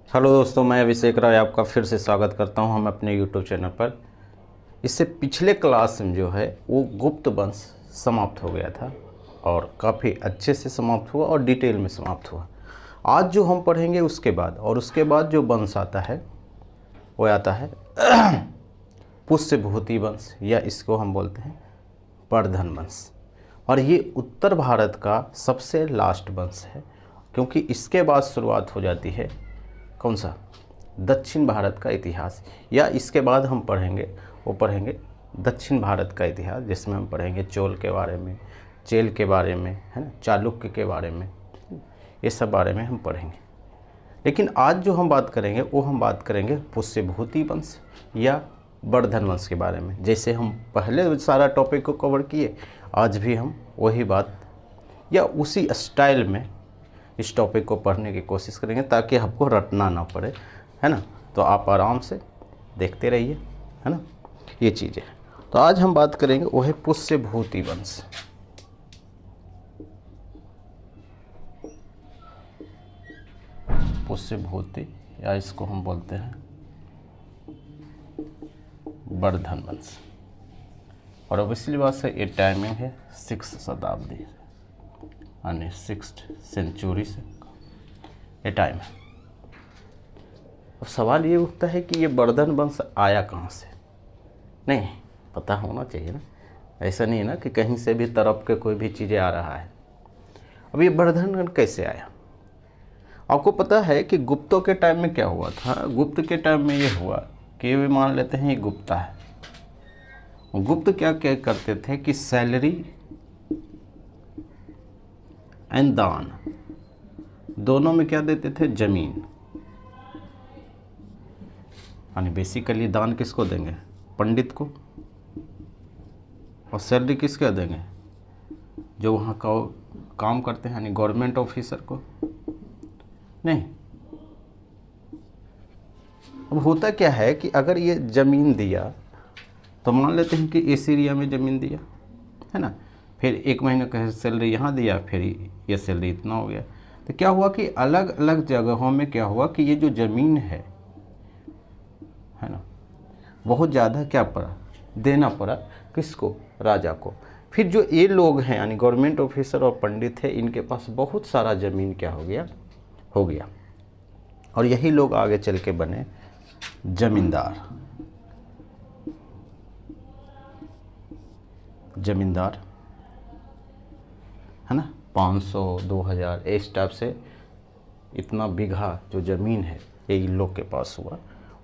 Hello दोस्तों, मैं अभिषेक राय आपका फिर से स्वागत करता हूं हम अपने यूट्यूब चैनल पर। इससे पिछले क्लास में जो है वो गुप्त वंश समाप्त हो गया था और काफ़ी अच्छे से समाप्त हुआ और डिटेल में समाप्त हुआ। आज जो हम पढ़ेंगे उसके बाद जो वंश आता है वो आता है पुष्यभूति वंश, या इसको हम बोलते हैं वर्धन वंश। और ये उत्तर भारत का सबसे लास्ट वंश है, क्योंकि इसके बाद शुरुआत हो जाती है कौन सा, दक्षिण भारत का इतिहास। या इसके बाद हम पढ़ेंगे दक्षिण भारत का इतिहास, जिसमें हम पढ़ेंगे चोल के बारे में, चेल के बारे में, है ना, चालुक्य के बारे में, ये सब बारे में हम पढ़ेंगे। लेकिन आज जो हम बात करेंगे वो हम बात करेंगे पुष्यभूति वंश या वर्धन वंश के बारे में। जैसे हम पहले सारा टॉपिक को कवर किए, आज भी हम वही बात या उसी स्टाइल में इस टॉपिक को पढ़ने की कोशिश करेंगे, ताकि आपको रटना ना पड़े, है ना। तो आप आराम से देखते रहिए, है ना, ये चीज़ें। तो आज हम बात करेंगे वो है पुष्यभूति वंश। पुष्यभूति या इसको हम बोलते हैं वर्धन वंश। और ऑब्वियसली बात है, ये टाइमिंग है 6th शताब्दी यानी 6th सेंचुरी से ये टाइम है। अब सवाल ये उठता है कि ये वर्धन वंश आया कहाँ से। नहीं, पता होना चाहिए ना, ऐसा नहीं है ना कि कहीं से भी तरफ के कोई भी चीज़ें आ रहा है। अब ये वर्धन वंश कैसे आया? आपको पता है कि गुप्तों के टाइम में क्या हुआ था? गुप्त के टाइम में ये हुआ कि ये मान लेते हैं ये गुप्ता है। गुप्त क्या क्या करते थे कि सैलरी एंड दान दोनों में क्या देते थे? जमीन। यानी बेसिकली दान किसको देंगे? पंडित को। और सैलरी किसको देंगे? जो वहाँ का काम करते हैं, यानी गवर्नमेंट ऑफिसर को। नहीं, अब होता क्या है कि अगर ये ज़मीन दिया तो मान लेते हैं कि इस एरिया में ज़मीन दिया, है ना, फिर 1 महीने का सैलरी यहाँ दिया, फिर ये सैलरी इतना हो गया। तो क्या हुआ कि अलग अलग जगहों में क्या हुआ कि ये जो ज़मीन है ना, बहुत ज़्यादा क्या पड़ा, देना पड़ा। किसको? राजा को। फिर जो ये लोग हैं यानी गवर्नमेंट ऑफिसर और पंडित है, इनके पास बहुत सारा ज़मीन क्या हो गया। और यही लोग आगे चल के बने जमींदार। है ना, 500 2000 इस टाइप से इतना बीघा जो ज़मीन है ये इन लोग के पास हुआ।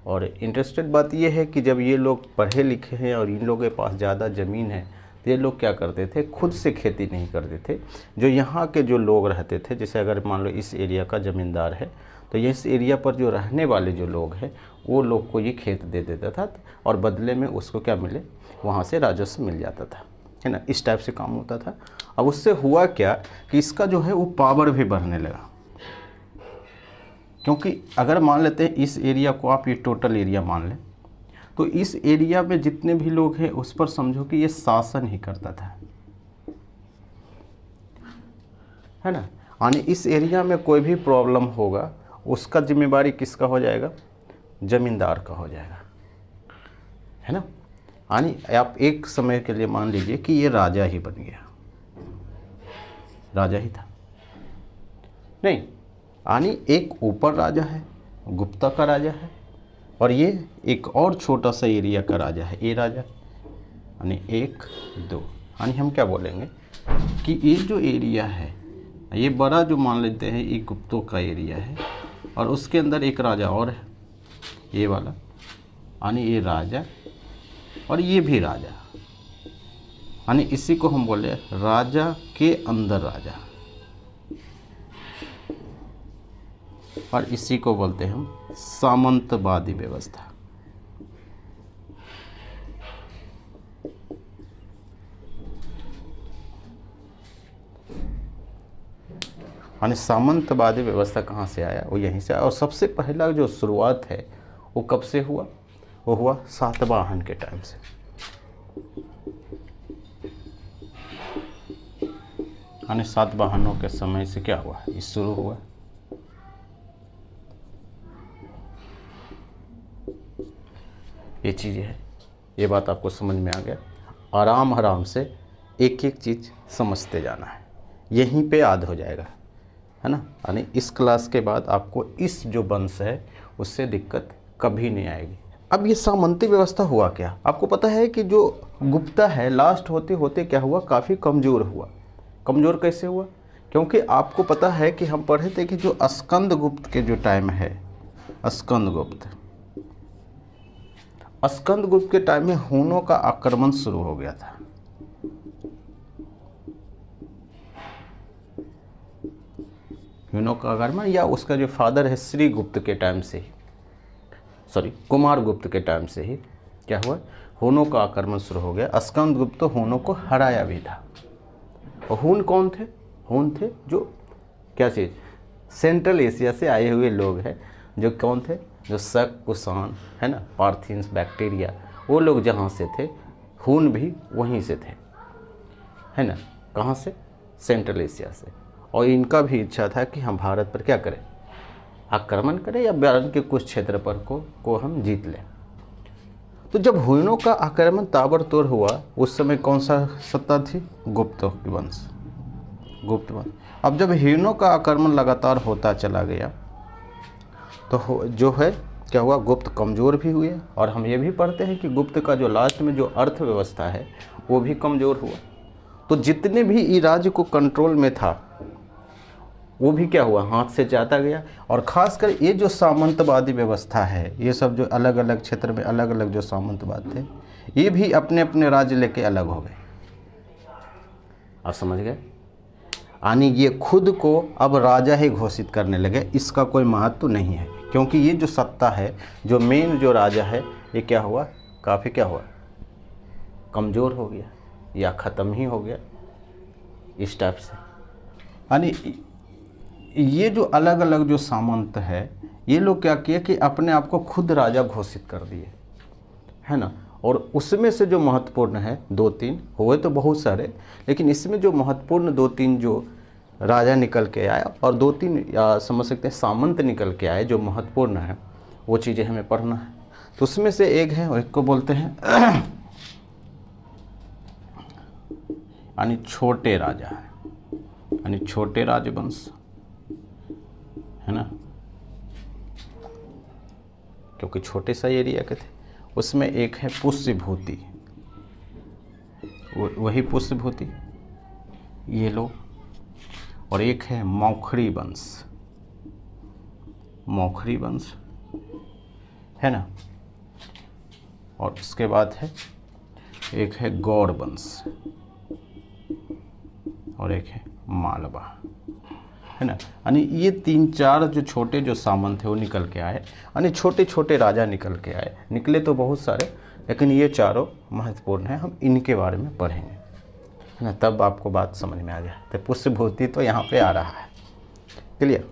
और इंटरेस्टेड बात ये है कि जब ये लोग पढ़े लिखे हैं और इन लोगों के पास ज़्यादा ज़मीन है, तो ये लोग क्या करते थे? खुद से खेती नहीं करते थे। जो यहाँ के जो लोग रहते थे, जैसे अगर मान लो इस एरिया का ज़मींदार है, तो इस एरिया पर जो रहने वाले जो लोग हैं वो लोग को ये खेत दे देता था, और बदले में उसको क्या मिले? वहाँ से राजस्व मिल जाता था, है ना। इस टाइप से काम होता था। अब उससे हुआ क्या कि इसका जो है वो पावर भी बढ़ने लगा। क्योंकि अगर मान लेते हैं इस एरिया को आप ये टोटल एरिया मान लें, तो इस एरिया में जितने भी लोग हैं उस पर समझो कि ये शासन ही करता था, है ना। यानी इस एरिया में कोई भी प्रॉब्लम होगा उसका जिम्मेवारी किसका हो जाएगा? जमींदार का हो जाएगा, है ना। यानी आप एक समय के लिए मान लीजिए कि ये राजा ही बन गया, राजा ही था। नहीं, यानी एक ऊपर राजा है, गुप्ता का राजा है, और ये एक और छोटा सा एरिया का राजा है, ये राजा। यानी 1 2, यानी हम क्या बोलेंगे कि ये जो एरिया है ये बड़ा जो मान लेते हैं ये गुप्तों का एरिया है, और उसके अंदर एक राजा और है, ये वाला। यानी ये राजा और ये भी राजा, यानी इसी को हम बोले राजा के अंदर राजा, और इसी को बोलते हैं हम सामंतवादी व्यवस्था। यानी सामंतवादी व्यवस्था कहाँ से आया? वो यहीं से आया। और सबसे पहला जो शुरुआत है वो कब से हुआ? वो हुआ सातवाहन के टाइम से। यानी सातवाहनों के समय से क्या हुआ? ये शुरू हुआ। ये चीज़ें है, ये बात आपको समझ में आ गया। आराम आराम से एक एक चीज़ समझते जाना है, यहीं पे याद हो जाएगा, है ना। यानी इस क्लास के बाद आपको इस जो वंश है उससे दिक्कत कभी नहीं आएगी। अब ये सामंती व्यवस्था हुआ क्या, आपको पता है कि जो गुप्ता है लास्ट होते होते क्या हुआ, काफ़ी कमज़ोर हुआ। कमज़ोर कैसे हुआ, क्योंकि आपको पता है कि हम पढ़े थे कि जो स्कंदगुप्त के जो टाइम है, स्कंदगुप्त के टाइम में हूनों का आक्रमण शुरू हो गया था। हूनों का आक्रमण, या उसका जो फादर है श्रीगुप्त के टाइम से ही, सॉरी कुमारगुप्त के टाइम से ही क्या हुआ, हूनों का आक्रमण शुरू हो गया। स्कंदगुप्त तो हूनों को हराया भी था। और हून कौन थे, हून थे जो क्या चीज़, सेंट्रल एशिया से आए हुए लोग हैं। जो कौन थे, जो शक, कुषाण, है ना, पार्थियंस, बैक्टीरिया, वो लोग जहाँ से थे, हून भी वहीं से थे, है ना। कहाँ से, सेंट्रल एशिया से। और इनका भी इच्छा था कि हम भारत पर क्या करें, आक्रमण करें या भारत के कुछ क्षेत्र पर को हम जीत लें। तो जब हुइनों का आक्रमण ताबड़तोड़ हुआ, उस समय कौन सा सत्ता थी, गुप्त वंश, गुप्त वंश। अब जब हुइनों का आक्रमण लगातार होता चला गया तो जो है क्या हुआ, गुप्त कमज़ोर भी हुए। और हम ये भी पढ़ते हैं कि गुप्त का जो लास्ट में जो अर्थव्यवस्था है वो भी कमज़ोर हुआ। तो जितने भी राज्य को कंट्रोल में था वो भी क्या हुआ, हाथ से जाता गया। और ख़ासकर ये जो सामंतवादी व्यवस्था है, ये सब जो अलग अलग क्षेत्र में अलग अलग जो सामंतवाद थे, ये भी अपने अपने राज्य लेके अलग हो गए। आप समझ गए, यानी ये खुद को अब राजा ही घोषित करने लगे, इसका कोई महत्व नहीं है। क्योंकि ये जो सत्ता है, जो मेन जो राजा है, ये क्या हुआ, काफ़ी क्या हुआ, कमज़ोर हो गया या ख़त्म ही हो गया, इस टाइप से। यानी ये जो अलग अलग जो सामंत है, ये लोग क्या किए कि अपने आप को खुद राजा घोषित कर दिए, है ना। और उसमें से जो महत्वपूर्ण है, 2-3 हुए तो बहुत सारे, लेकिन इसमें जो महत्वपूर्ण 2-3 जो राजा निकल के आए और 2-3 या समझ सकते हैं सामंत निकल के आए जो महत्वपूर्ण है, वो चीज़ें हमें पढ़ना है। तो उसमें से एक है, और एक को बोलते हैं यानी छोटे राजा है, यानी छोटे राजवंश, है ना, क्योंकि छोटे सा एरिया के थे। उसमें एक है पुष्यभूति, वही पुष्यभूति ये लोग। और एक है मौखरी वंश, मौखरी वंश, है ना। और उसके बाद है एक है गौड़ वंश और एक है मालवा, है ना। यानी ये 3-4 जो छोटे जो सामंत थे वो निकल के आए, यानी छोटे छोटे राजा निकल के आए। निकले तो बहुत सारे, लेकिन ये चारों महत्वपूर्ण हैं, हम इनके बारे में पढ़ेंगे, है ना, तब आपको बात समझ में आ जाए। तो पुष्यभूति तो यहाँ पे आ रहा है, क्लियर।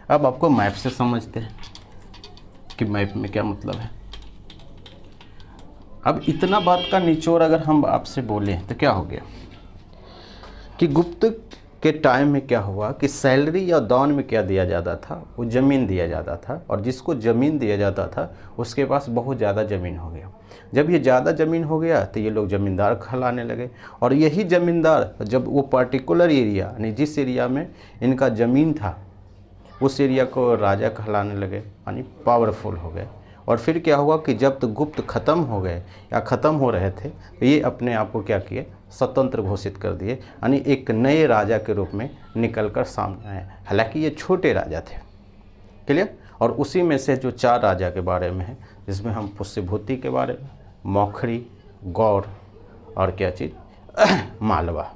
अब आपको मैप से समझते हैं कि मैप में क्या मतलब है। अब इतना बात का निचोड़ अगर हम आपसे बोले तो क्या हो गया कि गुप्त के टाइम में क्या हुआ कि सैलरी या दान में क्या दिया जाता था, वो ज़मीन दिया जाता था। और जिसको ज़मीन दिया जाता था उसके पास बहुत ज़्यादा ज़मीन हो गया। जब ये ज़्यादा ज़मीन हो गया तो ये लोग ज़मींदार कहलाने लगे। और यही ज़मींदार जब वो पर्टिकुलर एरिया, यानी जिस एरिया में इनका ज़मीन था, उस एरिया को राजा कहलाने लगे, यानी पावरफुल हो गए। और फिर क्या हुआ कि जब तो गुप्त ख़त्म हो गए या ख़त्म हो रहे थे, तो ये अपने आप को क्या किए, स्वतंत्र घोषित कर दिए, यानी एक नए राजा के रूप में निकलकर सामने आए। हालांकि ये छोटे राजा थे, क्लियर। और उसी में से जो 4 राजा के बारे में है, जिसमें हम पुष्यभूति के बारे में, मौखरी, गौड़ और क्या चीज़ मालवा,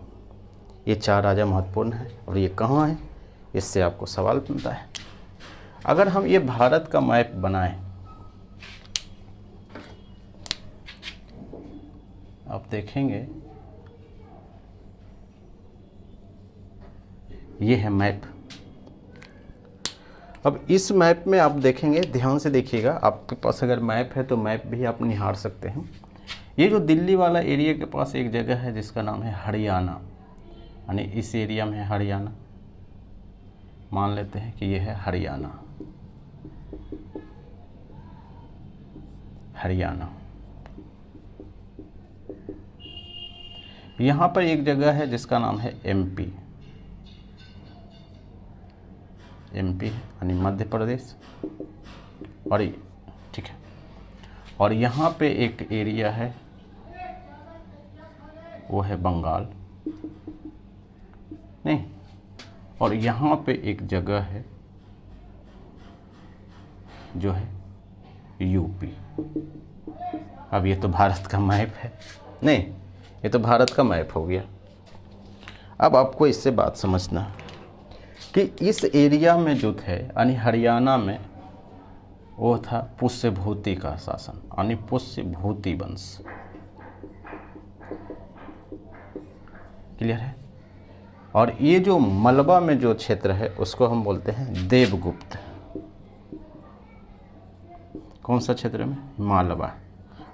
ये 4 राजा महत्वपूर्ण हैं। और ये कहाँ हैं, इससे आपको सवाल बनता है। अगर हम ये भारत का मैप बनाएं, आप देखेंगे ये है मैप। अब इस मैप में आप देखेंगे, ध्यान से देखिएगा, आपके पास अगर मैप है तो मैप भी आप निहार सकते हैं। ये जो दिल्ली वाला एरिया के पास एक जगह है जिसका नाम है हरियाणा, यानी इस एरिया में है हरियाणा, मान लेते हैं कि ये है हरियाणा, हरियाणा। यहाँ पर एक जगह है जिसका नाम है एमपी, एमपी यानी मध्य प्रदेश, और ये ठीक है। और यहाँ पे एक एरिया है वो है बंगाल, नहीं, और यहाँ पे एक जगह है जो है यूपी। अब ये तो भारत का मैप है, नहीं, ये तो भारत का मैप हो गया। अब आपको इससे बात समझना कि इस एरिया में जो थे यानी हरियाणा में वो था पुष्यभूति का शासन, यानी पुष्यभूति वंश। क्लियर है? और ये जो मलबा में जो क्षेत्र है उसको हम बोलते हैं देवगुप्त। कौन सा क्षेत्र में? मालवा।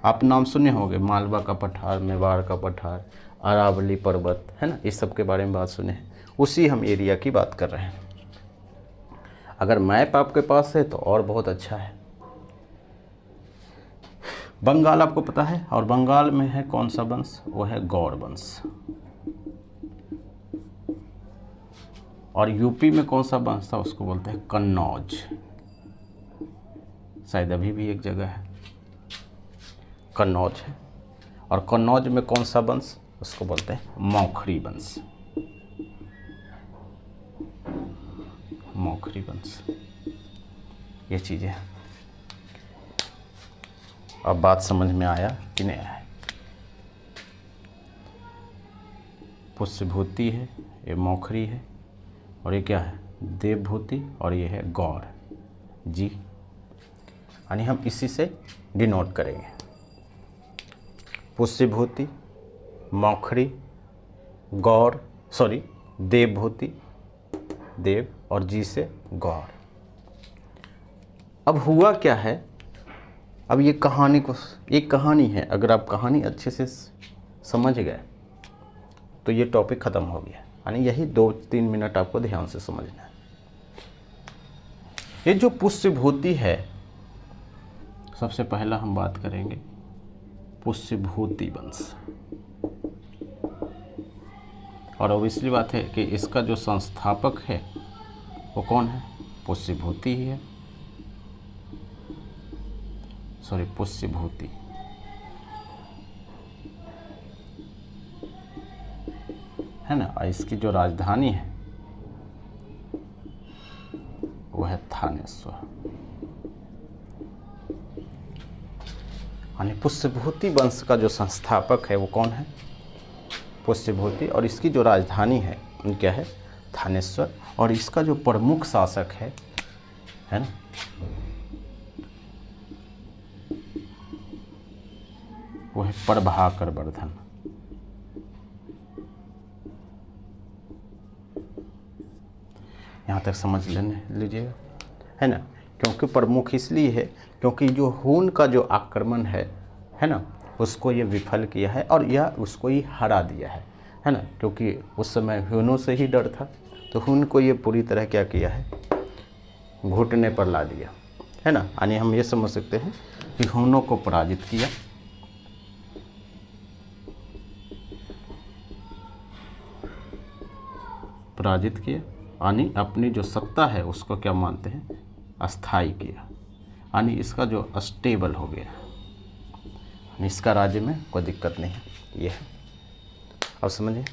आप नाम सुने होंगे, मालवा का पठार, मेवाड़ का पठार, अरावली पर्वत, है ना, इस सब के बारे में बात सुने हैं। उसी हम एरिया की बात कर रहे हैं। अगर मैप आपके पास है तो और बहुत अच्छा है। बंगाल आपको पता है, और बंगाल में है कौन सा वंश? वो है गौड़ वंश। और यूपी में कौन सा वंश था? उसको बोलते हैं कन्नौज। शायद अभी भी एक जगह है कन्नौज है। और कन्नौज में कौन सा वंश? उसको बोलते हैं मौखरी वंश। मौखरी वंश, ये चीज़ें हैं। अब बात समझ में आया कि नहीं आया? पुष्यभूति है, ये मौखरी है, और ये क्या है? देवभूति, और ये है गौड़ जी। यानी हम इसी से डिनोट करेंगे, पुष्यभूति, मौखरी, गौड़, सॉरी देवभूति, देव, और जी से गौड़। अब हुआ क्या है? अब ये कहानी को, एक कहानी है, अगर आप कहानी अच्छे से समझ गए तो ये टॉपिक ख़त्म हो गया। यानी यही 2-3 मिनट आपको ध्यान से समझना है। ये जो पुष्यभूति है, सबसे पहला हम बात करेंगे पुष्यभूति वंश। और ऑब्वियसली बात है कि इसका जो संस्थापक है वो कौन है? पुष्यभूति ही है, सॉरी पुष्यभूति। है ना। और इसकी जो राजधानी है वो है थानेश्वर। यानी पुष्यभूति वंश का जो संस्थापक है वो कौन है? पुष्यभूति। और इसकी जो राजधानी है वो क्या है? थानेश्वर। और इसका जो प्रमुख शासक है ना, वो है प्रभाकर वर्धन। यहाँ तक समझ लेने लीजिएगा, है ना। क्योंकि प्रमुख इसलिए है क्योंकि जो हून का जो आक्रमण है ना, उसको ये विफल किया है और यह उसको ही हरा दिया है ना। क्योंकि उस समय हूनों से ही डर था, तो हून को ये पूरी तरह क्या किया है? घुटने पर ला दिया, है ना। यानी हम ये समझ सकते हैं कि हूनों को पराजित किया, यानी अपनी जो सत्ता है उसको क्या मानते हैं? अस्थाई किया, यानी इसका जो स्टेबल हो गया, इसका राज्य में कोई दिक्कत नहीं है। ये है, अब समझिए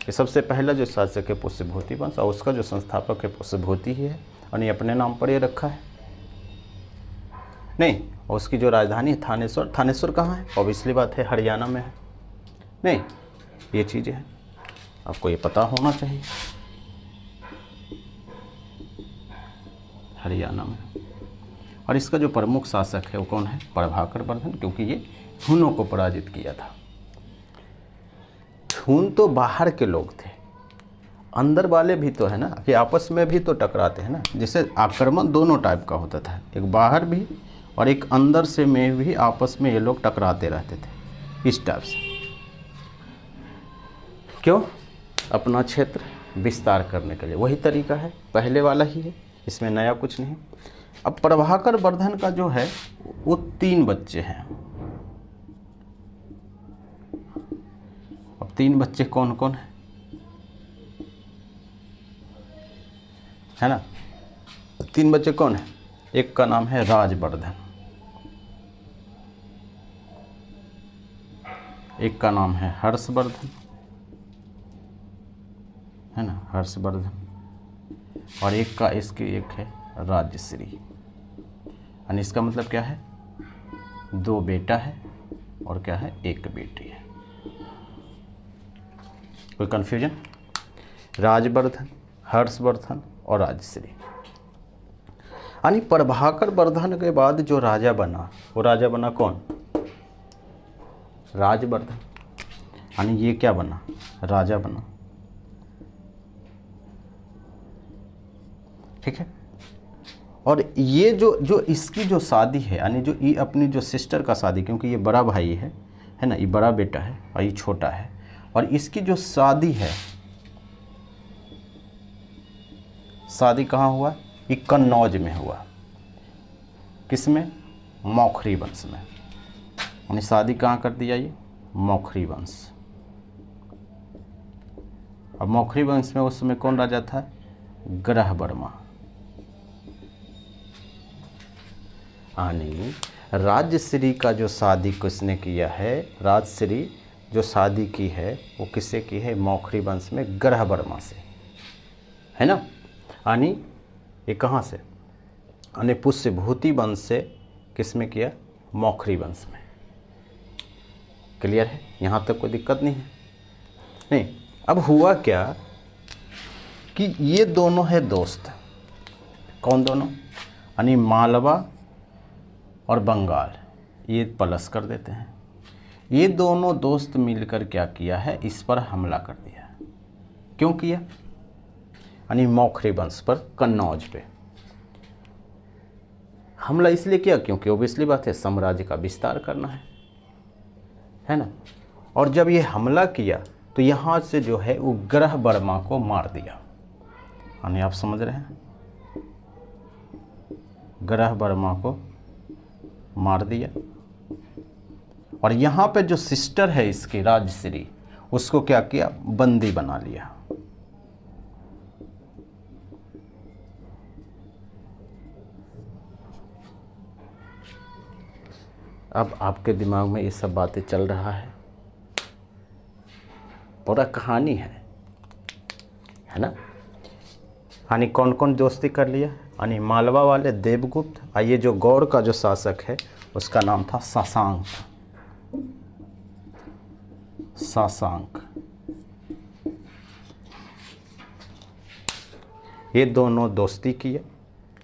कि सबसे पहला जो शासक है पुष्यभूति वंश, और उसका जो संस्थापक है पुष्यभूति ही है, और ये अपने नाम पर ये रखा है नहीं। और उसकी जो राजधानी है थानेश्वर। थानेश्वर कहाँ है? ऑब्वियसली बात है हरियाणा में है नहीं। ये चीज़ें हैं, आपको ये पता होना चाहिए, हरियाणा में। और इसका जो प्रमुख शासक है वो कौन है? प्रभाकर वर्धन, क्योंकि ये हूनों को पराजित किया था। हून तो बाहर के लोग थे, अंदर वाले भी तो है ना, कि आपस में भी तो टकराते हैं ना। जैसे आक्रमण दोनों टाइप का होता था, एक बाहर भी और एक अंदर से में भी आपस में ये लोग टकराते रहते थे, इस टाइप से। क्यों? अपना क्षेत्र विस्तार करने के लिए। वही तरीका है, पहले वाला ही है, इसमें नया कुछ नहीं। अब प्रभाकर वर्धन का जो है वो 3 बच्चे हैं, 3 बच्चे कौन कौन है ना? 3 बच्चे कौन है? एक का नाम है राजवर्धन, एक का नाम है हर्षवर्धन, है ना, हर्षवर्धन, और एक का इसकी एक है राजश्री। यानी इसका मतलब क्या है? 2 बेटा है और क्या है? 1 बेटी है। कोई कंफ्यूजन? राजवर्धन, हर्षवर्धन और राजश्री। यानी प्रभाकर वर्धन के बाद जो राजा बना, वो राजा बना कौन? राजवर्धन। यानी ये क्या बना? राजा बना। ठीक है। और ये जो इसकी जो शादी है, यानी जो ये अपनी जो सिस्टर का शादी, क्योंकि ये बड़ा भाई है ना, ये बड़ा बेटा है और ये छोटा है, और इसकी जो शादी है, शादी कहाँ हुआ? ये कन्नौज में हुआ। किसमें? मौखरी वंश में। यानी शादी कहाँ कर दिया? ये मौखरी वंश। और मौखरी वंश में उस समय कौन राजा था? ग्रह वर्मा। यानी राजश्री का जो शादी किसने किया है? राजश्री जो शादी की है वो किससे की है? मौखरी वंश में ग्रह वर्मा से, है ना। यानी ये कहाँ से? यानी पुष्यभूति वंश से किस में किया? मौखरी वंश में। क्लियर है? यहाँ तक कोई दिक्कत नहीं है? नहीं। अब हुआ क्या कि ये दोनों है दोस्त। कौन दोनों? यानी मालवा और बंगाल, ये प्लस कर देते हैं। ये दोनों दोस्त मिलकर क्या किया है? इस पर हमला कर दिया। क्यों किया? यानी मौखरी वंश पर, कन्नौज पे हमला इसलिए किया क्योंकि ओबियसली बात है, साम्राज्य का विस्तार करना है ना। और जब ये हमला किया तो यहाँ से जो है वो ग्रह वर्मा को मार दिया। यानी आप समझ रहे हैं, ग्रह वर्मा को मार दिया। और यहाँ पे जो सिस्टर है इसकी राजश्री, उसको क्या किया? बंदी बना लिया। अब आपके दिमाग में ये सब बातें चल रहा है, पूरा कहानी है ना। यानी कौन कौन दोस्ती कर लिया? यानी मालवा वाले देवगुप्त, और ये जो गौड़ का जो शासक है उसका नाम था शशांक। शशांक, ये दोनों दोस्ती किया,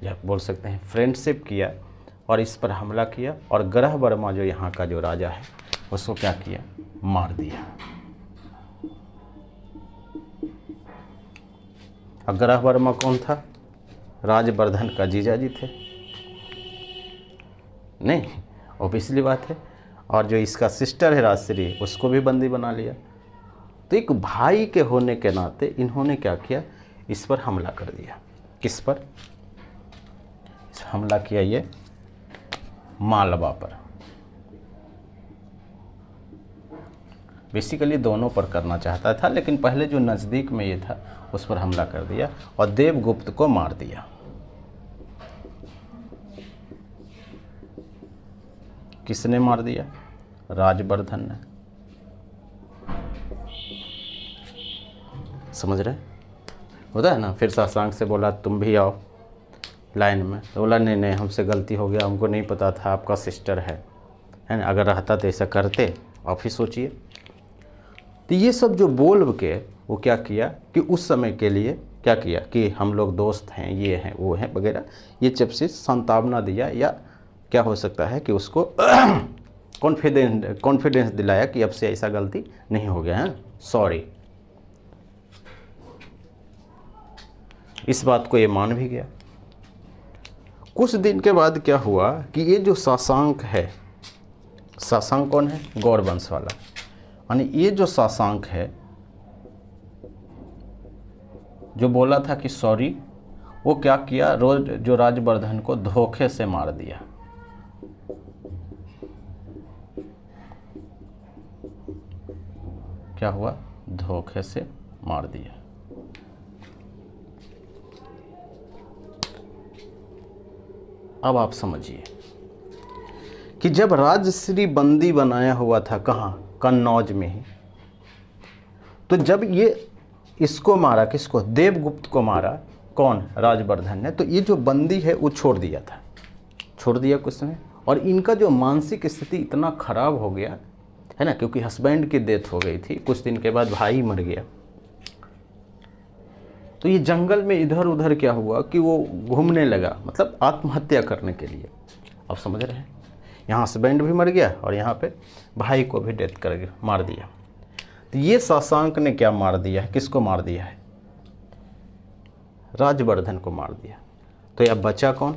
या बोल सकते हैं फ्रेंडशिप किया, और इस पर हमला किया। और ग्रह वर्मा जो यहाँ का जो राजा है उसको क्या किया? मार दिया। और ग्रह वर्मा कौन था? राजवर्धन का जीजा जी थे। नहीं, ऑब्वियसली बात है। और जो इसका सिस्टर है राजश्री, उसको भी बंदी बना लिया। तो एक भाई के होने के नाते इन्होंने क्या किया? इस पर हमला कर दिया। किस पर हमला किया? ये मालवा पर। बेसिकली दोनों पर करना चाहता था, लेकिन पहले जो नज़दीक में ये था उस पर हमला कर दिया और देवगुप्त को मार दिया। किसने मार दिया? राजवर्धन ने। समझ रहे? होता है ना। फिर शशांक से बोला तुम भी आओ लाइन में, तो बोला नहीं नहीं, हमसे गलती हो गया, हमको नहीं पता था आपका सिस्टर है ना। अगर रहता तो ऐसा करते, आप ही सोचिए। तो ये सब जो बोल के वो क्या किया कि उस समय के लिए क्या किया कि हम लोग दोस्त हैं, ये हैं, वो हैं वगैरह, ये जब से सांत्वना दिया, या क्या हो सकता है कि उसको कॉन्फिडेंस दिलाया कि अब से ऐसा गलती नहीं हो गया है, सॉरी। इस बात को ये मान भी गया। कुछ दिन के बाद क्या हुआ कि ये जो शशांक है, शशांक कौन है? गौड़ वंश वाला। यानी ये जो शशांक है जो बोला था कि सॉरी, वो क्या किया? रोज जो राजवर्धन को धोखे से मार दिया। क्या हुआ, धोखे से मार दिया। अब आप समझिए कि जब राजश्री बंदी बनाया हुआ था, कहाँ, कन्नौज में ही, तो जब ये इसको मारा, किसको, देवगुप्त को मारा, कौन, राजवर्धन ने, तो ये जो बंदी है वो छोड़ दिया था, छोड़ दिया कुछ समय। और इनका जो मानसिक स्थिति इतना खराब हो गया है ना, क्योंकि हस्बैंड की डेथ हो गई थी, कुछ दिन के बाद भाई मर गया, तो ये जंगल में इधर उधर क्या हुआ कि वो घूमने लगा, मतलब आत्महत्या करने के लिए। आप समझ रहे हैं, यहाँ हस्बैंड भी मर गया और यहाँ पे भाई को भी डेथ कर मार दिया। तो ये शशांक ने क्या मार दिया है, किसको मार दिया है, राजवर्धन को मार दिया। तो अब बचा कौन,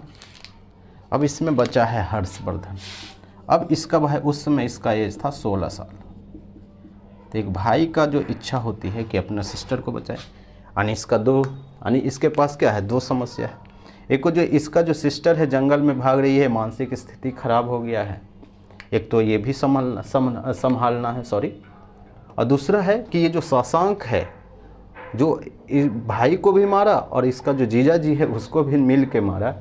अब इसमें बचा है हर्षवर्धन। अब इसका भाई, उस समय इसका एज था 16 साल। तो एक भाई का जो इच्छा होती है कि अपना सिस्टर को बचाए, यानी इसका दो, यानी इसके पास क्या है, दो समस्या है। एक को जो इसका जो सिस्टर है जंगल में भाग रही है, मानसिक स्थिति खराब हो गया है, एक तो ये भी संभालना है, सॉरी, और दूसरा है कि ये जो शशांक है जो भाई को भी मारा और इसका जो जीजा जी है उसको भी मिल के मारा,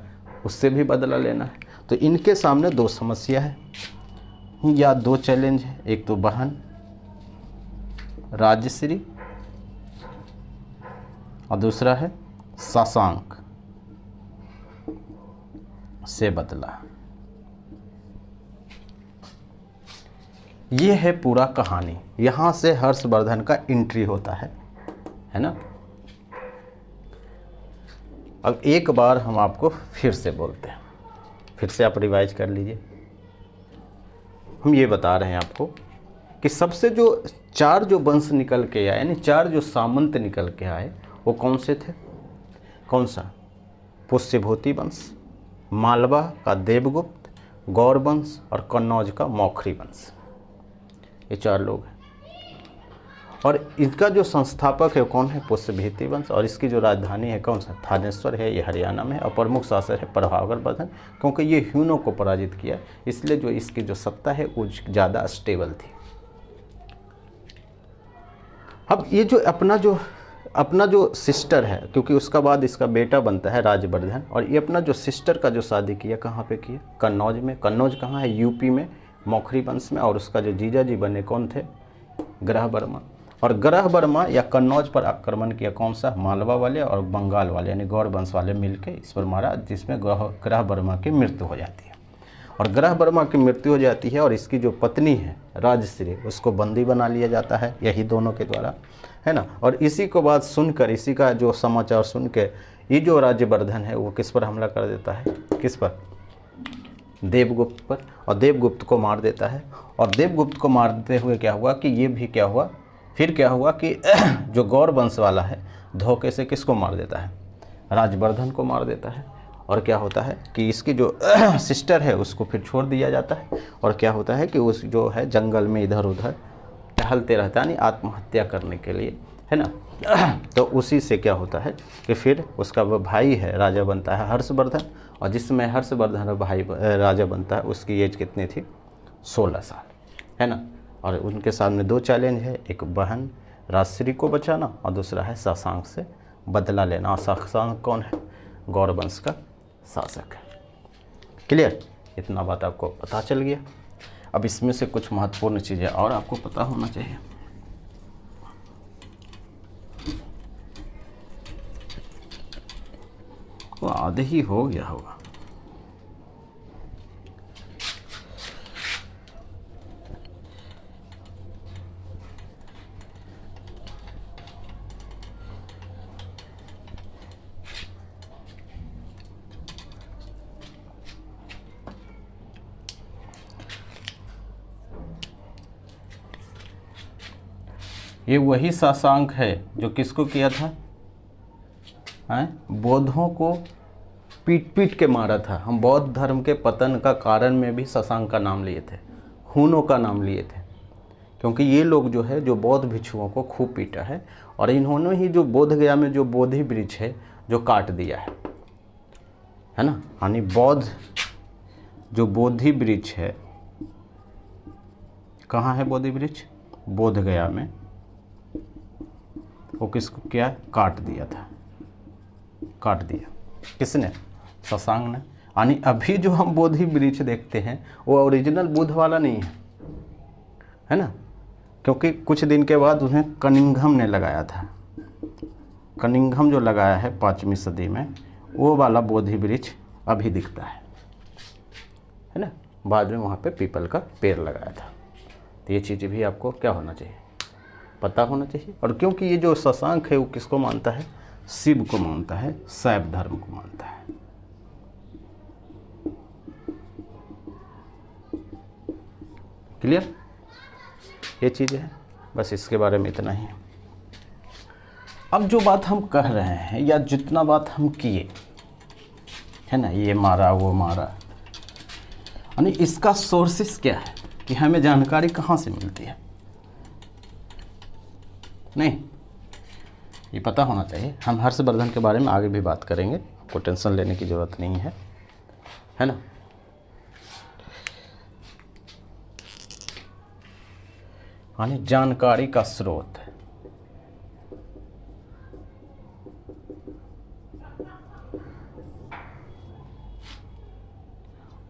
उससे भी बदला लेना है। तो इनके सामने दो समस्या है या दो चैलेंज है, एक तो बहन राजश्री और दूसरा है शशांक से बदला। ये है पूरा कहानी। यहाँ से हर्षवर्धन का एंट्री होता है ना। अब एक बार हम आपको फिर से बोलते हैं, फिर से आप रिवाइज कर लीजिए। हम ये बता रहे हैं आपको कि सबसे जो चार जो वंश निकल के आए, यानी चार जो सामंत निकल के आए, वो कौन से थे, कौन सा, पुष्यभूति वंश, मालवा का देवगुप्त, गौर वंश और कन्नौज का मौखरी वंश। ये चार लोग हैं और इनका जो संस्थापक है कौन है, पुष्यभूति वंश, और इसकी जो राजधानी है कौन सा, थानेश्वर है, ये हरियाणा में है, और प्रमुख शासक है प्रभाववर्धन। क्योंकि ये ह्यूनों को पराजित किया, इसलिए जो इसकी जो सत्ता है वो ज़्यादा स्टेबल थी। अब ये जो अपना जो सिस्टर है, क्योंकि उसका बाद इसका बेटा बनता है राजवर्धन, और ये अपना जो सिस्टर का जो शादी किया कहाँ पे किया, कन्नौज में। कन्नौज कहाँ है, यूपी में, मौखरी वंश में। और उसका जो जीजा जी बने कौन थे, ग्रह वर्मा। और ग्रह वर्मा या कन्नौज पर आक्रमण किया कौन सा, मालवा वाले और बंगाल वाले, यानी गौर वंश वाले मिलके इस पर मारा, जिसमें ग्रह वर्मा की मृत्यु हो जाती है। और ग्रह वर्मा की मृत्यु हो जाती है और इसकी जो पत्नी है राजश्री, उसको बंदी बना लिया जाता है, यही दोनों के द्वारा, है ना। और इसी को बात सुनकर, इसी का जो समाचार सुन के ये जो राजवर्धन है वो किस पर हमला कर देता है, किस पर, देवगुप्त पर, और देवगुप्त को मार देता है। और देवगुप्त को मारते हुए क्या हुआ कि ये भी क्या हुआ, फिर क्या हुआ कि जो गौर वंश वाला है धोखे से किसको मार देता है, राजवर्धन को मार देता है। और क्या होता है कि इसकी जो सिस्टर है उसको फिर छोड़ दिया जाता है। और क्या होता है कि उस जो है जंगल में इधर उधर टहलते रहता है, यानी आत्महत्या करने के लिए, है ना। तो उसी से क्या होता है कि फिर उसका वो भाई है राजा बनता है हर्षवर्धन, और जिसमें हर्षवर्धन भाई राजा बनता है उसकी एज कितनी थी, 16 साल, है ना। और उनके सामने दो चैलेंज है, एक बहन राजश्री को बचाना और दूसरा है शशांक से बदला लेना। और शशांक कौन है, गौर वंश का शासक है। क्लियर, इतना बात आपको पता चल गया। अब इसमें से कुछ महत्वपूर्ण चीज़ें और आपको पता होना चाहिए। वो आधे ही हो गया होगा। ये वही शशांक है जो किसको किया था, बौद्धों को पीट पीट के मारा था। हम बौद्ध धर्म के पतन का कारण में भी शशांक का नाम लिए थे, हूनों का नाम लिए थे, क्योंकि ये लोग जो है जो बौद्ध भिक्षुओं को खूब पीटा है। और इन्होंने ही जो बोध गया में जो बोधि वृक्ष है जो काट दिया है ना। यानी बौद्ध जो बोधि वृक्ष है, कहाँ है बोधि वृक्ष, बोध गया में, वो किसको किया, काट दिया था, काट दिया। किसने, शशांक ने। यानी अभी जो हम बोधि वृक्ष देखते हैं वो ओरिजिनल बुद्ध वाला नहीं है ना, क्योंकि कुछ दिन के बाद उन्हें कनिंघम ने लगाया था। कनिंघम जो लगाया है 5वीं सदी में, वो वाला बोधि वृक्ष अभी दिखता है ना। बाद में वहाँ पे पीपल का पेड़ लगाया था। तो ये चीज़ भी आपको क्या होना चाहिए, पता होना चाहिए। और क्योंकि ये जो शशांक है वो किसको मानता है, शिव को मानता है, शैव धर्म को मानता है। क्लियर, ये चीज़ है, बस इसके बारे में इतना ही है। अब जो बात हम कह रहे हैं या जितना बात हम किए है ना, ये मारा वो मारा, यानी इसका सोर्सेस क्या है कि हमें जानकारी कहाँ से मिलती है, नहीं ये पता होना चाहिए। हम हर्षवर्धन के बारे में आगे भी बात करेंगे, आपको टेंशन लेने की ज़रूरत नहीं है ना। यानी जानकारी का स्रोत,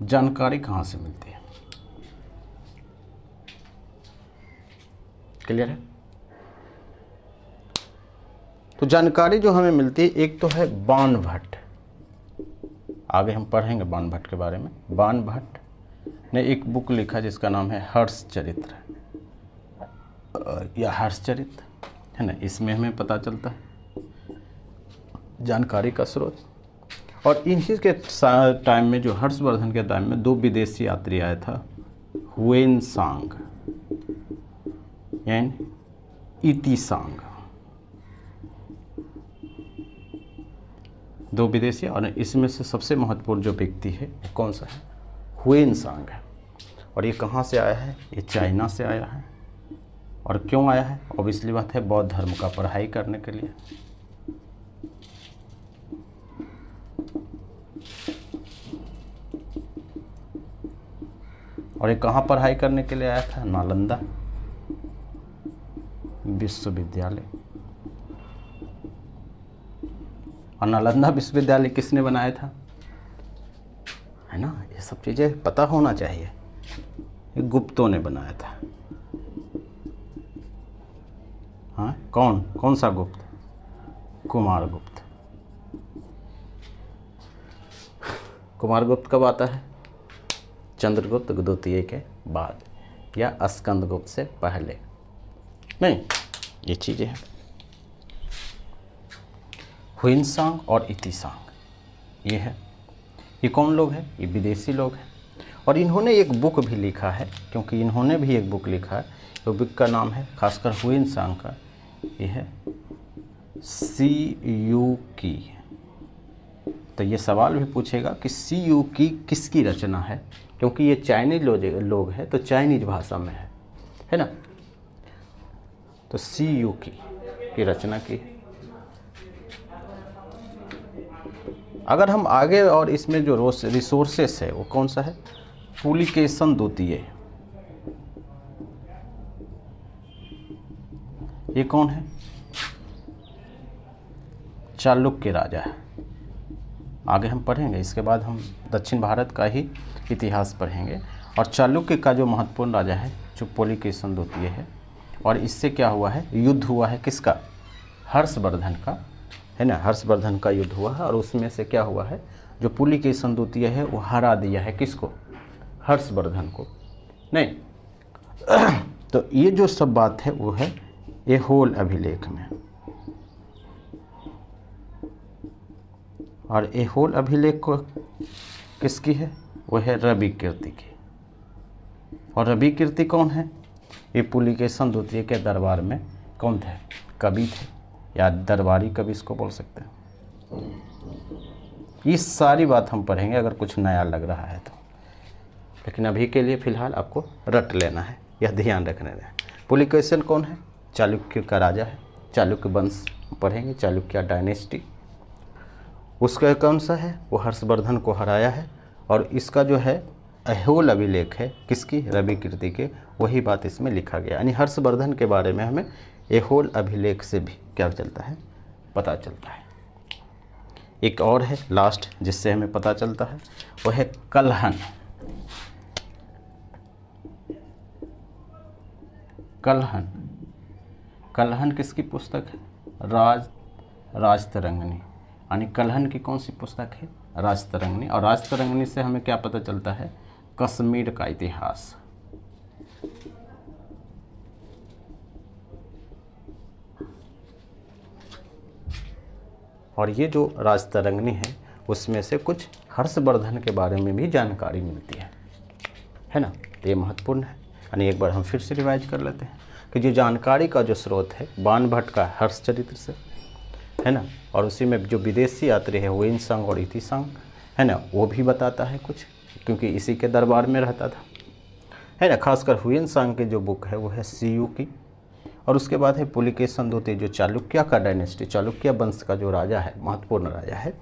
जानकारी कहाँ से मिलती है, क्लियर है। तो जानकारी जो हमें मिलती है, एक तो है बाणभट्ट, आगे हम पढ़ेंगे बाणभट्ट के बारे में। बाणभट्ट ने एक बुक लिखा जिसका नाम है हर्षचरित्र या हर्षचरित्र है ना। इसमें हमें पता चलता है जानकारी का स्रोत। और इन्हीं के टाइम में, जो हर्षवर्धन के टाइम में 2 विदेशी यात्री आया था, हुएनसांग एंड इतिसांग, 2 विदेशी। और इसमें से सबसे महत्वपूर्ण जो व्यक्ति है वो कौन सा है, हुएनसांग है। और ये कहाँ से आया है, ये चाइना से आया है। और क्यों आया है, ऑब्वियसली बात है, बौद्ध धर्म का पढ़ाई करने के लिए। और ये कहाँ पढ़ाई करने के लिए आया था, नालंदा विश्वविद्यालय। और नालंदा विश्वविद्यालय किसने बनाया था, है ना। ये सब चीज़ें पता होना चाहिए। ये गुप्तों ने बनाया था। हाँ, कौन सा गुप्त, कुमारगुप्त। कुमारगुप्त कब आता है, चंद्रगुप्त द्वितीय के बाद या स्कंदगुप्त से पहले, नहीं ये चीज़ें हैं। हुएनसांग और इतिसांग ये है, ये कौन लोग हैं, ये विदेशी लोग हैं। और इन्होंने एक बुक भी लिखा है, क्योंकि इन्होंने भी एक बुक लिखा है। तो बुक का नाम है, खासकर हुएनसांग का, ये है सीयूकी। तो ये सवाल भी पूछेगा कि सीयूकी किसकी रचना है, क्योंकि ये चाइनीज लोग हैं, तो चाइनीज भाषा में है ना। तो सीयूकी की रचना की। अगर हम आगे, और इसमें जो रिसोर्सेस है वो कौन सा है, पुलिकेशन द्वितीय। ये कौन है, चालुक्य राजा है। आगे हम पढ़ेंगे, इसके बाद हम दक्षिण भारत का ही इतिहास पढ़ेंगे। और चालुक्य का जो महत्वपूर्ण राजा है, जो पुलिकेशन द्वितीय है। और इससे क्या हुआ है, युद्ध हुआ है किसका, हर्षवर्धन का, है ना। हर्षवर्धन का युद्ध हुआ है, और उसमें से क्या हुआ है, जो पुलिकेशन द्वितीय है वो हरा दिया है किसको, हर्षवर्धन को, नहीं। तो ये जो सब बात है वो है ऐहोल अभिलेख में। और ऐहोल अभिलेख को किसकी है, वो है रवि कीर्ति की। और रवि कीर्ति कौन है, ये पुलिकेशन द्वितीय के दरबार में कौन थे, कवि थे, या दरबारी कवि इसको बोल सकते हैं। ये सारी बात हम पढ़ेंगे अगर कुछ नया लग रहा है तो, लेकिन अभी के लिए फ़िलहाल आपको रट लेना है या ध्यान रखने दें। पुलिकेशन कौन है, चालुक्य का राजा है, चालुक्य वंश पढ़ेंगे, चालुक्य डायनेस्टी। उसका कौन सा है, वो हर्षवर्धन को हराया है। और इसका जो है ऐहोल अभिलेख है किसकी, रवि कीर्ति के, वही बात इसमें लिखा गया। यानी हर्षवर्धन के बारे में हमें ऐहोल अभिलेख से भी क्या चलता है, पता चलता है। एक और है लास्ट जिससे हमें पता चलता है, वो है कल्हन। कल्हन, कल्हन किसकी पुस्तक है, राजतरंगिणी। यानी कल्हन की कौन सी पुस्तक है, राजतरंगिणी। और राजतरंगिणी से हमें क्या पता चलता है, कश्मीर का इतिहास। और ये जो राजतरंगिणी है उसमें से कुछ हर्षवर्धन के बारे में भी जानकारी मिलती है ना। तो ये महत्वपूर्ण है। यानी एक बार हम फिर से रिवाइज कर लेते हैं कि जो जानकारी का जो स्रोत है बाणभट्ट का हर्षचरित्र से है ना, और उसी में जो विदेशी यात्री है हुइनसांग और इतिसांग है ना, वो भी बताता है कुछ, क्योंकि इसी के दरबार में रहता था है ना। खासकर हुइनसांग की जो बुक है वो है सीयू की। और उसके बाद है पुलिकेशन द्वितीय, जो चालुक्य का डायनेस्टी, चालुक्य वंश का जो राजा है, महत्वपूर्ण राजा है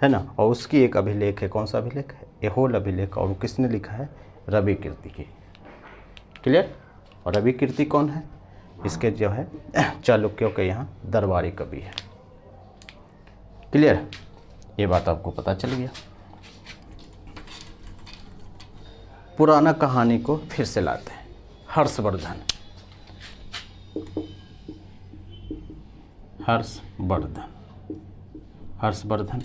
ना। और उसकी एक अभिलेख है, कौन सा अभिलेख है, एहोल अभिलेख। और किसने लिखा है, रवि कीर्ति की। क्लियर। और रवि कीर्ति कौन है, इसके जो है चालुक्यों के यहाँ दरबारी कवि है। क्लियर, ये बात आपको पता चल गया। पुराना कहानी को फिर से लाते हैं। हर्षवर्धन, हर्षवर्धन, हर्षवर्धन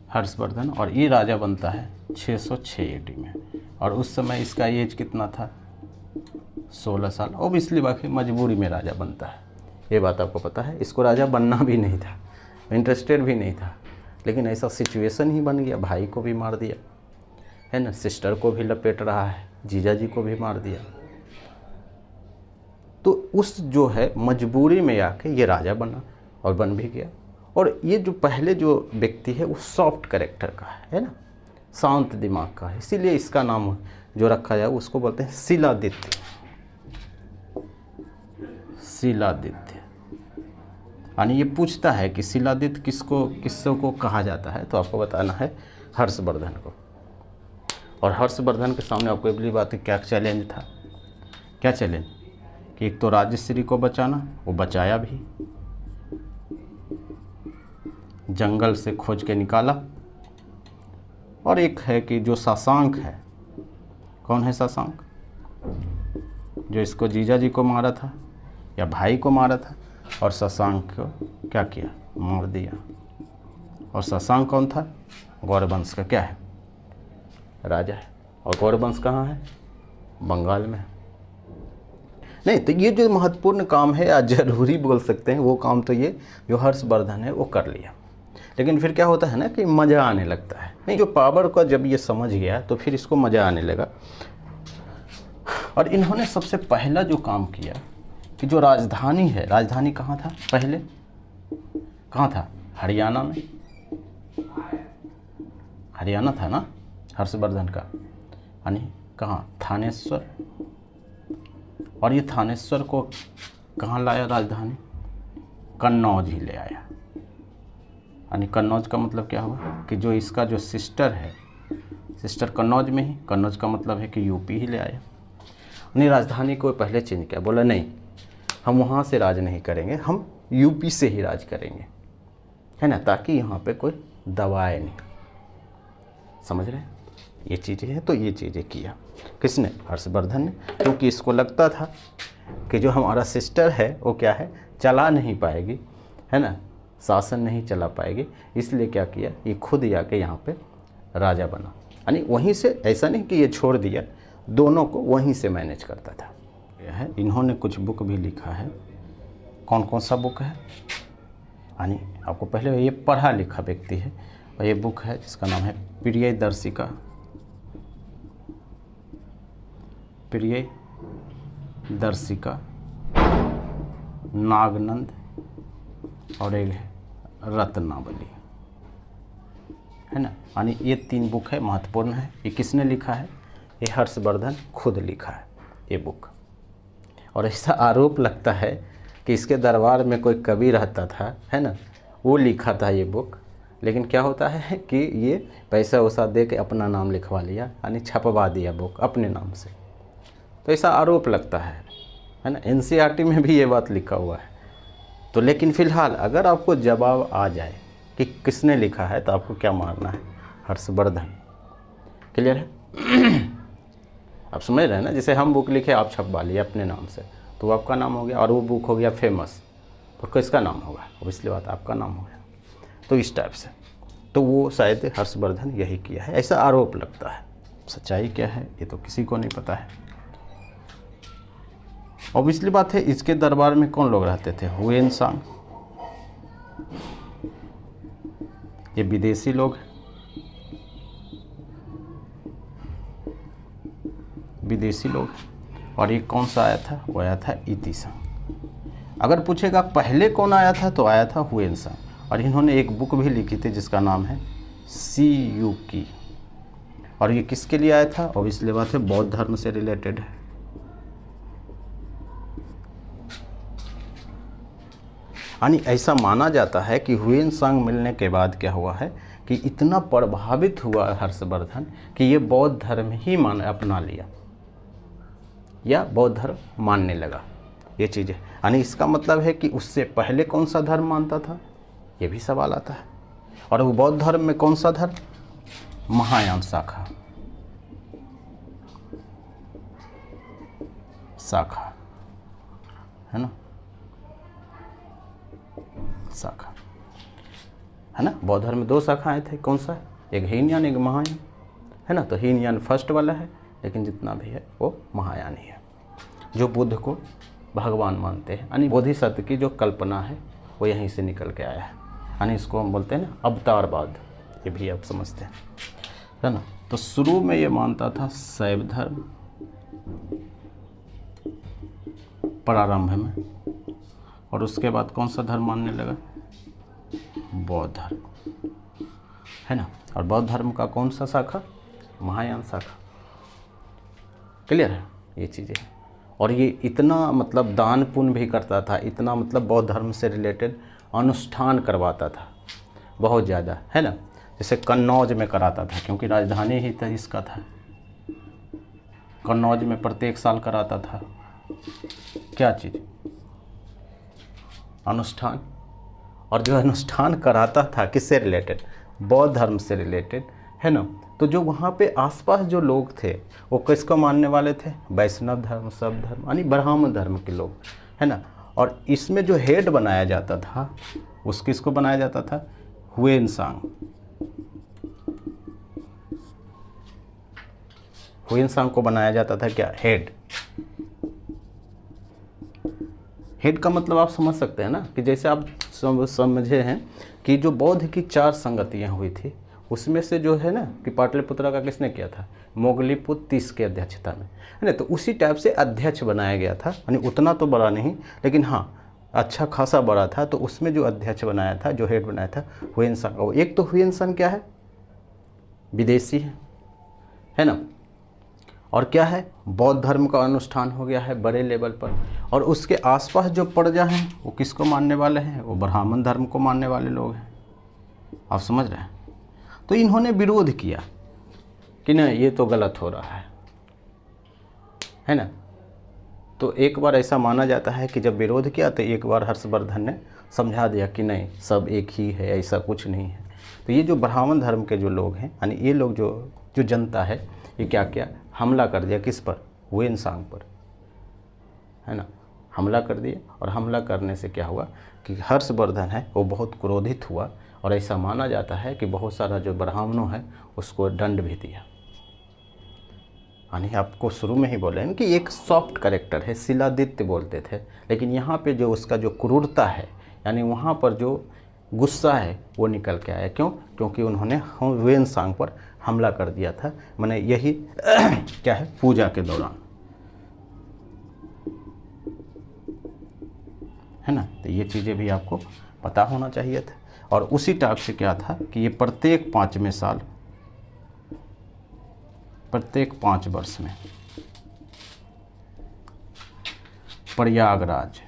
हर्षवर्धन। और ये राजा बनता है 606 AD में। और उस समय इसका एज कितना था, 16 साल। ओबियसली बाकी मजबूरी में राजा बनता है, ये बात आपको पता है। इसको राजा बनना भी नहीं था, इंटरेस्टेड भी नहीं था, लेकिन ऐसा सिचुएशन ही बन गया। भाई को भी मार दिया है ना, सिस्टर को भी लपेट रहा है, जीजा जी को भी मार दिया। तो उस जो है मजबूरी में आके ये राजा बना और बन भी गया। और ये जो पहले जो व्यक्ति है वो सॉफ्ट कैरेक्टर का है ना, शांत दिमाग का है, इसीलिए इसका नाम जो रखा जाए उसको बोलते हैं शिलादित्य। शिलादित्य यानी ये पूछता है कि शिलादित्य किसको कहा जाता है, तो आपको बताना है हर्षवर्धन को। और हर्षवर्धन के सामने आपको अगली बात है क्या चैलेंज था, क्या चैलेंज, कि एक तो राजश्री को बचाना, वो बचाया भी, जंगल से खोज के निकाला। और एक है कि जो शशांक है, कौन है शशांक, जो इसको जीजा जी को मारा था या भाई को मारा था, और शशांक को क्या किया, मार दिया। और शशांक कौन था, गौरवंश का क्या है, राजा है। और गौरवंश कहाँ है, बंगाल में। नहीं तो ये जो महत्वपूर्ण काम है या जरूरी बोल सकते हैं, वो काम तो ये जो हर्षवर्धन है वो कर लिया। लेकिन फिर क्या होता है ना कि मज़ा आने लगता है। नहीं, जो पावर का जब ये समझ गया तो फिर इसको मज़ा आने लगा। और इन्होंने सबसे पहला जो काम किया कि जो राजधानी है, राजधानी कहाँ था पहले, कहाँ था, हरियाणा में, हरियाणा था ना हर्षवर्धन का, यानी कहाँ, थानेश्वर। और ये थानेश्वर को कहाँ लाया राजधानी, कन्नौज ही ले आया। यानी कन्नौज का मतलब क्या हुआ कि जो इसका जो सिस्टर है, सिस्टर कन्नौज में ही, कन्नौज का मतलब है कि यूपी ही ले आया। यानी राजधानी को पहले चेंज किया, बोला नहीं हम वहाँ से राज नहीं करेंगे, हम यूपी से ही राज करेंगे, है ना, ताकि यहाँ पे कोई दबाए नहीं। समझ रहे हैं, ये चीज़ें हैं। तो ये चीज़ें किया किसने, हर्षवर्धन ने, क्योंकि इसको लगता था कि जो हमारा सिस्टर है वो क्या है, चला नहीं पाएगी, है ना, शासन नहीं चला पाएगी। इसलिए क्या किया, ये खुद ही आके यहाँ पे राजा बना। यानी वहीं से, ऐसा नहीं कि ये छोड़ दिया, दोनों को वहीं से मैनेज करता था। यह है, इन्होंने कुछ बुक भी लिखा है। कौन कौन सा बुक है, यानी आपको पहले ये पढ़ा लिखा व्यक्ति है। और ये बुक है जिसका नाम है प्रियदर्शिका, प्रियदर्शिका, नागनंद, और एक है रत्नावली, है ना। यानी ये 3 बुक है, महत्वपूर्ण है। ये किसने लिखा है, ये हर्षवर्धन खुद लिखा है ये बुक। और ऐसा आरोप लगता है कि इसके दरबार में कोई कवि रहता था, है ना, वो लिखा था ये बुक। लेकिन क्या होता है कि ये पैसा वैसा दे के अपना नाम लिखवा लिया, यानी छपवा दिया बुक अपने नाम से। तो ऐसा आरोप लगता है ना। एनसीईआरटी में भी ये बात लिखा हुआ है। तो लेकिन फ़िलहाल अगर आपको जवाब आ जाए कि किसने लिखा है तो आपको क्या मानना है? हर्षवर्धन। क्लियर है? आप समझ रहे हैं ना, जैसे हम बुक लिखे आप छपवा लिए अपने नाम से तो आपका नाम हो गया, और वो बुक हो गया फेमस तो किसका नाम होगा? ऑब्वियसली बात आपका नाम हो गया। तो इस टाइप से तो वो शायद हर्षवर्धन यही किया है, ऐसा आरोप लगता है। सच्चाई क्या है ये तो किसी को नहीं पता है। ऑब्वियसली बात है, इसके दरबार में कौन लोग रहते थे? हुएन सांग, ये विदेशी लोग, विदेशी लोग। और ये कौन सा आया था? वो आया था ईतीसांग। अगर पूछेगा पहले कौन आया था तो आया था हुएन सांग। और इन्होंने एक बुक भी लिखी थी जिसका नाम है सी यू की। और ये किसके लिए आया था? ऑब्वियसली बात है बौद्ध धर्म से रिलेटेड है। यानी ऐसा माना जाता है कि हुएन सांग मिलने के बाद क्या हुआ है कि इतना प्रभावित हुआ हर्षवर्धन कि ये बौद्ध धर्म ही अपना लिया या बौद्ध धर्म मानने लगा। ये चीज़ है। यानी इसका मतलब है कि उससे पहले कौन सा धर्म मानता था, ये भी सवाल आता है। और वो बौद्ध धर्म में कौन सा धर्म? महायान शाखा, शाखा है ना, शाखा है ना। बौद्ध धर्म में 2 शाखाएं थे, कौन सा? एक हीनयान, एक महायान है ना। तो हीनयान फर्स्ट वाला है, लेकिन जितना भी है वो महायान ही है, जो बुद्ध को भगवान मानते हैं। यानी बोधिसत्व की जो कल्पना है वो यहीं से निकल के आया है। यानी इसको हम बोलते हैं ना अवतारवाद, ये भी आप समझते हैं है ना। तो शुरू में ये मानता था शैव धर्म प्रारंभ में, और उसके बाद कौन सा धर्म मानने लगा? बौद्ध धर्म है ना। और बौद्ध धर्म का कौन सा शाखा? महायान शाखा। क्लियर है ये चीज़ें। और ये इतना मतलब दान पुण्य भी करता था, इतना मतलब बौद्ध धर्म से रिलेटेड अनुष्ठान करवाता था बहुत ज़्यादा, है ना। जैसे कन्नौज में कराता था, क्योंकि राजधानी ही था इसका था। कन्नौज में प्रत्येक साल कराता था क्या चीज़? अनुष्ठान। और जो अनुष्ठान कराता था किससे रिलेटेड? बौद्ध धर्म से रिलेटेड, है ना। तो जो वहाँ पे आसपास जो लोग थे वो किसको मानने वाले थे? वैष्णव धर्म, सब धर्म, यानी ब्राह्मण धर्म के लोग, है ना। और इसमें जो हेड बनाया जाता था उस किसको बनाया जाता था? हुएन सांग। हुएन सांग को बनाया जाता था क्या? हेड। हेड का मतलब आप समझ सकते हैं ना, कि जैसे आप समझे हैं कि जो बौद्ध की 4 संगतियाँ हुई थी उसमें से जो है ना कि पाटलिपुत्र का किसने किया था? मोगलीपुत्र तीस के अध्यक्षता में, है ना। तो उसी टाइप से अध्यक्ष बनाया गया था, यानी उतना तो बड़ा नहीं लेकिन हाँ अच्छा खासा बड़ा था। तो उसमें जो अध्यक्ष बनाया था, जो हेड बनाया था, हुएन सांग। एक तो हुएन सांग क्या है? विदेशी है ना। और क्या है? बौद्ध धर्म का अनुष्ठान हो गया है बड़े लेवल पर। और उसके आसपास जो प्रजा हैं वो किसको मानने वाले हैं? वो ब्राह्मण धर्म को मानने वाले लोग हैं। आप समझ रहे हैं। तो इन्होंने विरोध किया कि नहीं ये तो गलत हो रहा है ना। तो एक बार ऐसा माना जाता है कि जब विरोध किया तो एक बार हर्षवर्धन ने समझा दिया कि नहीं सब एक ही है, ऐसा कुछ नहीं है। तो ये जो ब्राह्मण धर्म के जो लोग हैं, यानी ये लोग जो जनता है, ये क्या किया? हमला कर दिया किस पर? हुएन सांग पर, है ना। हमला कर दिया। और हमला करने से क्या हुआ कि हर्षवर्धन है वो बहुत क्रोधित हुआ। और ऐसा माना जाता है कि बहुत सारा जो ब्राह्मणों है उसको दंड भी दिया। यानी आपको शुरू में ही बोले हैं कि एक सॉफ्ट कैरेक्टर है, शिलादित्य बोलते थे, लेकिन यहाँ पे जो उसका जो क्रूरता है, यानी वहाँ पर जो गुस्सा है वो निकल के आया। क्यों? क्योंकि उन्होंने हुएन सांग पर हमला कर दिया था, माने यही क्या है? पूजा के दौरान, है ना। तो ये चीज़ें भी आपको पता होना चाहिए था। और उसी टाइप से क्या था कि ये प्रत्येक 5वें साल, प्रत्येक 5 वर्ष में प्रयागराज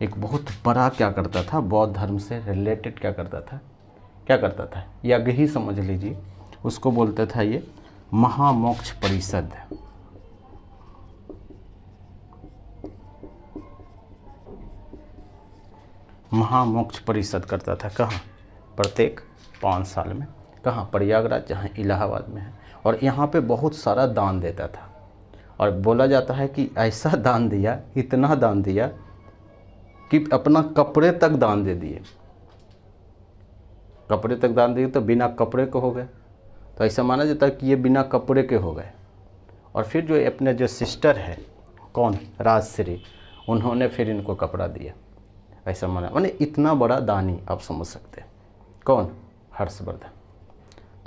एक बहुत बड़ा क्या करता था? बौद्ध धर्म से रिलेटेड क्या करता था? यज्ञ ही समझ लीजिए, उसको बोलते था ये महामोक्ष परिषद। महामोक्ष परिषद करता था कहाँ? प्रत्येक 5 साल में। कहाँ? प्रयागराज, जहाँ इलाहाबाद में है। और यहाँ पे बहुत सारा दान देता था और बोला जाता है कि ऐसा दान दिया, इतना दान दिया कि अपना कपड़े तक दान दे दिए। कपड़े तक दान दिए तो बिना कपड़े के हो गए, तो ऐसा माना जाता है कि ये बिना कपड़े के हो गए। और फिर जो अपने जो सिस्टर है, कौन? राजश्री, उन्होंने फिर इनको कपड़ा दिया। ऐसा माना, माने इतना बड़ा दानी आप समझ सकते हैं। कौन? हर्षवर्धन।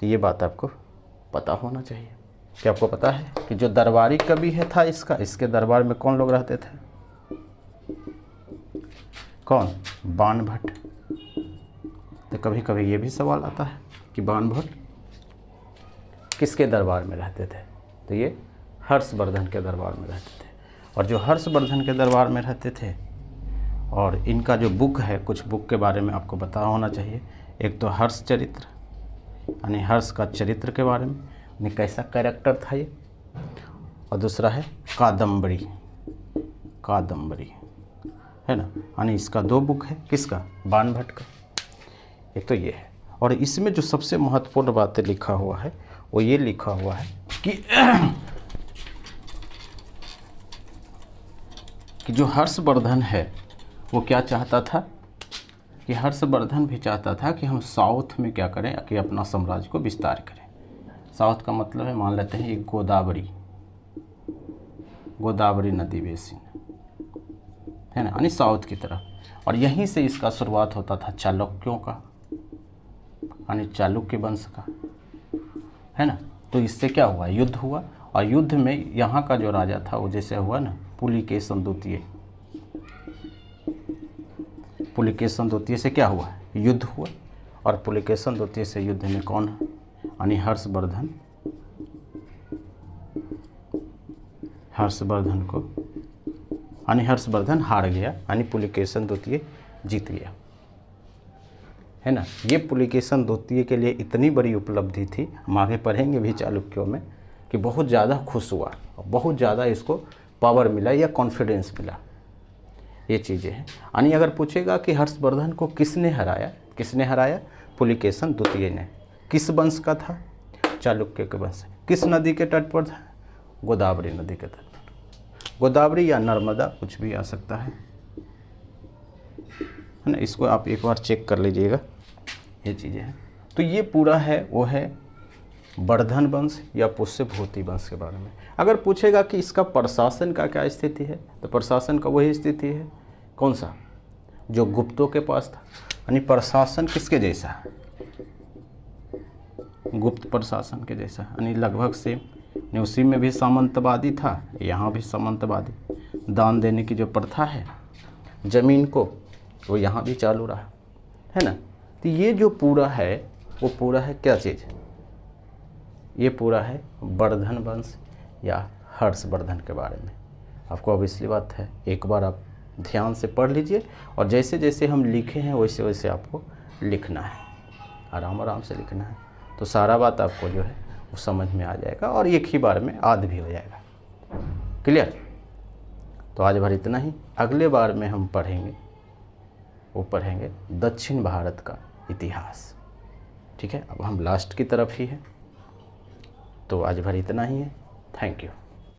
तो ये बात आपको पता होना चाहिए। क्या आपको पता है कि जो दरबारी कवि है था इसके दरबार में कौन लोग रहते थे? कौन? बाणभट्ट। तो कभी कभी ये भी सवाल आता है कि बाणभट्ट किसके दरबार में रहते थे? तो ये हर्षवर्धन के दरबार में रहते थे। और जो हर्षवर्धन के दरबार में रहते थे, और इनका जो बुक है, कुछ बुक के बारे में आपको पता होना चाहिए। एक तो हर्ष चरित्र, यानी हर्ष का चरित्र के बारे में, यानी कैसा कैरेक्टर था ये। और दूसरा है कादम्बरी। कादम्बरी है ना, यानी इसका 2 बुक है। किसका? बाणभट्ट का। एक तो ये है। और इसमें जो सबसे महत्वपूर्ण बातें लिखा हुआ है वो ये लिखा हुआ है कि जो हर्षवर्धन है वो क्या चाहता था कि हर्षवर्धन भी चाहता था कि हम साउथ में क्या करें कि अपना साम्राज्य को विस्तार करें। साउथ का मतलब है, मान लेते हैं ये गोदावरी नदी बेसिन है ना, यानी साउथ की तरफ। और यहीं से इसका शुरुआत होता था चालुक्यों का, यानी चालुक्य वंश का, है ना। तो इससे क्या हुआ? युद्ध हुआ। और युद्ध में यहाँ का जो राजा था वो जैसे हुआ ना, पुलिकेशन द्वितीय। पुलिकेशन द्वितीय से क्या हुआ? युद्ध हुआ। और पुलिकेशन द्वितीय से युद्ध में कौन है? यानी हर्षवर्धन को, यानी हर्षवर्धन हार गया, यानी पुलिकेशन द्वितीय जीत गया, है ना। ये पुलिकेशन द्वितीय के लिए इतनी बड़ी उपलब्धि थी, हम आगे पढ़ेंगे भी चालुक्यों में, कि बहुत ज़्यादा खुश हुआ और बहुत ज़्यादा इसको पावर मिला या कॉन्फिडेंस मिला। ये चीज़ें हैं। यानी अगर पूछेगा कि हर्षवर्धन को किसने हराया? पुलिकेशन द्वितीय ने। किस वंश का था? चालुक्य के वंश। किस नदी के तट पर था? गोदावरी नदी के तट पर। गोदावरी या नर्मदा, कुछ भी आ सकता है ना। इसको आप एक बार चेक कर लीजिएगा, ये चीज़ें हैं। तो ये पूरा है वो है वर्धन वंश या पुष्यभूति वंश के बारे में। अगर पूछेगा कि इसका प्रशासन का क्या स्थिति है, तो प्रशासन का वही स्थिति है, कौन सा? जो गुप्तों के पास था। यानी प्रशासन किसके जैसा है? गुप्त प्रशासन के जैसा, यानी लगभग से उसी में भी सामंतवादी था, यहाँ भी सामंतवादी। दान देने की जो प्रथा है जमीन को, वो यहाँ भी चालू रहा, है ना। तो ये जो पूरा है वो पूरा है क्या चीज़? ये पूरा है वर्धन वंश या हर्षवर्धन के बारे में। आपको अब इसलिए बात है, एक बार आप ध्यान से पढ़ लीजिए, और जैसे जैसे हम लिखे हैं वैसे वैसे आपको लिखना है, आराम से लिखना है। तो सारा बात आपको जो है वो समझ में आ जाएगा, और एक ही बार में याद भी हो जाएगा। क्लियर? तो आज भर इतना ही। अगले बार में हम पढ़ेंगे दक्षिण भारत का इतिहास। ठीक है, अब हम लास्ट की तरफ ही हैं। तो आज भर इतना ही है। Thank you.